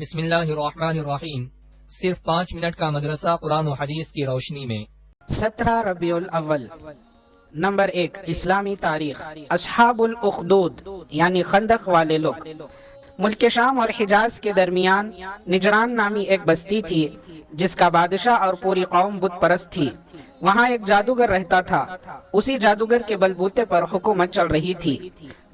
بسم اللہ الرحمن الرحیم۔ صرف 5 منٹ کا مدرسہ قرآن و حدیث کی روشنی میں۔ 17 ربیع الاول۔ نمبر 1، اسلامی تاریخ۔ اصحاب الاخدود یعنی خندق والے لوگ۔ ملک شام اور حجاز کے درمیان نجران نامی ایک بستی تھی جس کا بادشاہ اور پوری قوم بت پرست تھی۔ وہاں ایک جادوگر رہتا تھا، اسی جادوگر کے بلبوتے پر حکومت چل رہی تھی۔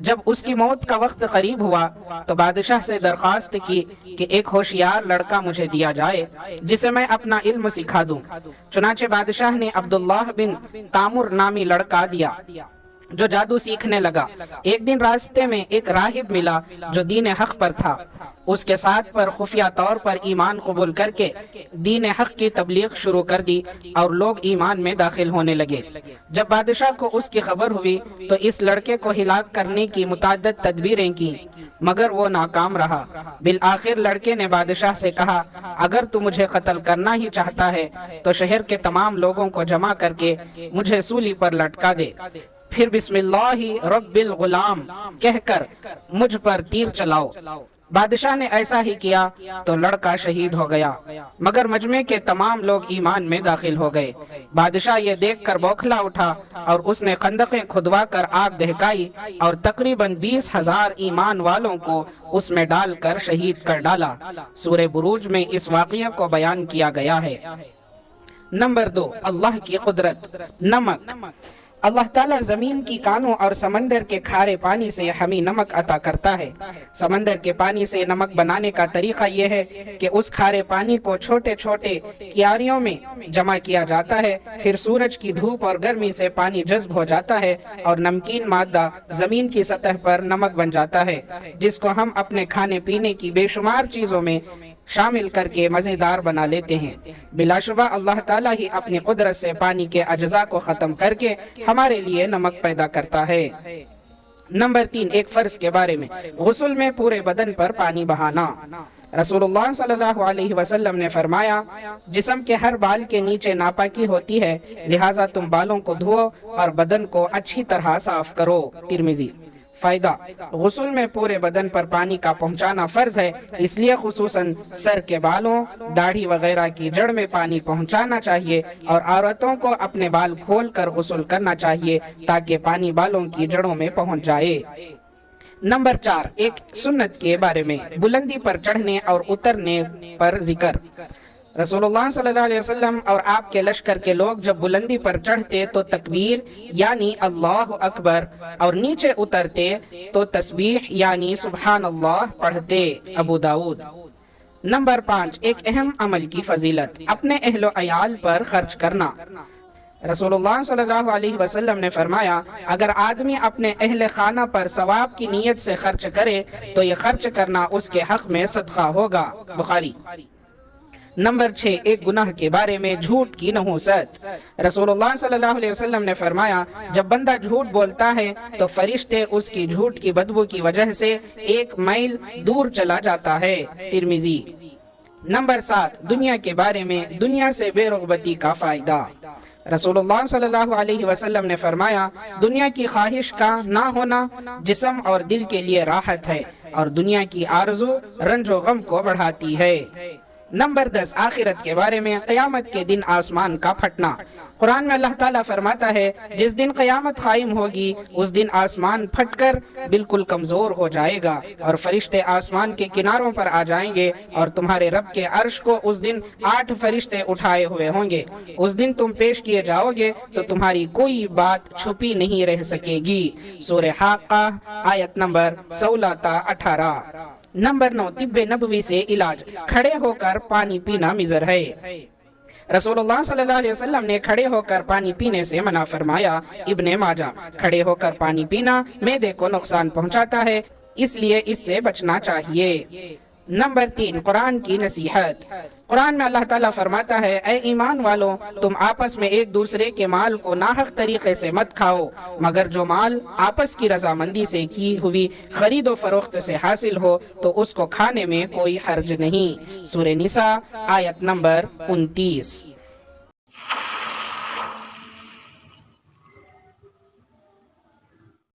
جب اس کی موت کا وقت قریب ہوا تو بادشاہ سے درخواست کی کہ ایک ہوشیار لڑکا مجھے دیا جائے جسے میں اپنا علم سکھا دوں۔ چنانچہ بادشاہ نے عبداللہ بن تامر نامی لڑکا دیا جو جادو سیکھنے لگا۔ ایک دن راستے میں ایک راہب ملا جو دین حق پر تھا۔ اس کے ساتھ پر خفیہ طور پر ایمان قبول کر کے دین حق کی تبلیغ شروع کر دی اور لوگ ایمان میں داخل ہونے لگے۔ جب بادشاہ کو اس کی خبر ہوئی تو اس لڑکے کو ہلاک کرنے کی متعدد تدبیریں کی مگر وہ ناکام رہا۔ بالآخر لڑکے نے بادشاہ سے کہا، اگر تو مجھے قتل کرنا ہی چاہتا ہے تو شہر کے تمام لوگوں کو جمع کر کے مجھے سولی پر لٹکا دے، پھر بسم اللہ رب الغلام کہہ کر مجھ پر تیر چلاؤ۔ بادشاہ نے ایسا ہی کیا تو لڑکا شہید ہو گیا مگر مجمع کے تمام لوگ ایمان میں داخل ہو گئے۔ بادشاہ یہ دیکھ کر بوکھلا اٹھا اور اس نے خندقیں کھدوا کر آگ دہکائی اور تقریباً 20,000 ایمان والوں کو اس میں ڈال کر شہید کر ڈالا۔ سورہ بروج میں اس واقعہ کو بیان کیا گیا ہے۔ نمبر 2، اللہ کی قدرت۔ نمک۔ اللہ تعالیٰ زمین کی کانوں اور سمندر کے کھارے پانی سے ہمیں نمک عطا کرتا ہے۔ سمندر کے پانی سے نمک بنانے کا طریقہ یہ ہے کہ اس کھارے پانی کو چھوٹے چھوٹے کیاریوں میں جمع کیا جاتا ہے، پھر سورج کی دھوپ اور گرمی سے پانی جذب ہو جاتا ہے اور نمکین مادہ زمین کی سطح پر نمک بن جاتا ہے جس کو ہم اپنے کھانے پینے کی بے شمار چیزوں میں شامل کر کے مزیدار بنا لیتے ہیں۔ بلا شبہ اللہ تعالیٰ ہی اپنی قدرت سے پانی کے اجزاء کو ختم کر کے ہمارے لیے نمک پیدا کرتا ہے۔ نمبر 3، ایک فرض کے بارے میں۔ غسل میں پورے بدن پر پانی بہانا۔ رسول اللہ صلی اللہ علیہ وسلم نے فرمایا، جسم کے ہر بال کے نیچے ناپاکی ہوتی ہے، لہٰذا تم بالوں کو دھو اور بدن کو اچھی طرح صاف کرو۔ ترمذی۔ فائدہ: غسل میں پورے بدن پر پانی کا پہنچانا فرض ہے، اس لیے خصوصاً سر کے بالوں، داڑھی وغیرہ کی جڑ میں پانی پہنچانا چاہیے اور عورتوں کو اپنے بال کھول کر غسل کرنا چاہیے تاکہ پانی بالوں کی جڑوں میں پہنچ جائے۔ نمبر 4، ایک سنت کے بارے میں۔ بلندی پر چڑھنے اور اترنے پر ذکر۔ رسول اللہ صلی اللہ علیہ وسلم اور آپ کے لشکر کے لوگ جب بلندی پر چڑھتے تو تکبیر یعنی اللہ اکبر اور نیچے اترتے تو تسبیح یعنی سبحان اللہ پڑھتے۔ ابو داؤد۔ نمبر 5، ایک اہم عمل کی فضیلت۔ اپنے اہل و عیال پر خرچ کرنا۔ رسول اللہ صلی اللہ علیہ وسلم نے فرمایا، اگر آدمی اپنے اہل خانہ پر ثواب کی نیت سے خرچ کرے تو یہ خرچ کرنا اس کے حق میں صدقہ ہوگا۔ بخاری۔ نمبر 6، ایک گناہ کے بارے میں۔ جھوٹ کی نحوست۔ رسول اللہ صلی اللہ علیہ وسلم نے فرمایا، جب بندہ جھوٹ بولتا ہے تو فرشتے اس کی جھوٹ کی بدبو کی وجہ سے 1 میل دور چلا جاتا ہے۔ ترمذی۔ نمبر 7، دنیا کے بارے میں۔ دنیا سے بے رغبتی کا فائدہ۔ رسول اللہ صلی اللہ علیہ وسلم نے فرمایا، دنیا کی خواہش کا نہ ہونا جسم اور دل کے لیے راحت ہے اور دنیا کی آرزو رنج و غم کو بڑھاتی ہے۔ نمبر 10، آخرت کے بارے میں۔ قیامت کے دن آسمان کا پھٹنا۔ قرآن میں اللہ تعالیٰ فرماتا ہے، جس دن قیامت قائم ہوگی اس دن آسمان پھٹ کر بالکل کمزور ہو جائے گا اور فرشتے آسمان کے کناروں پر آ جائیں گے اور تمہارے رب کے عرش کو اس دن 8 فرشتے اٹھائے ہوئے ہوں گے۔ اس دن تم پیش کیے جاؤ گے تو تمہاری کوئی بات چھپی نہیں رہ سکے گی۔ سورہ حاقہ آیت نمبر 16 تا 18۔ نمبر 9، طب نبوی سے علاج۔ کھڑے ہو کر پانی پینا مضر ہے۔ رسول اللہ صلی اللہ علیہ وسلم نے کھڑے ہو کر پانی پینے سے منع فرمایا۔ ابن ماجہ۔ کھڑے ہو کر پانی پینا معدے کو نقصان پہنچاتا ہے، اس لیے اس سے بچنا چاہیے۔ نمبر 3، قرآن کی نصیحت۔ قرآن میں اللہ تعالیٰ فرماتا ہے، اے ایمان والوں، تم آپس میں ایک دوسرے کے مال کو ناحق طریقے سے مت کھاؤ مگر جو مال آپس کی رضامندی سے کی ہوئی خرید و فروخت سے حاصل ہو تو اس کو کھانے میں کوئی حرج نہیں۔ سورہ نساء آیت نمبر 29۔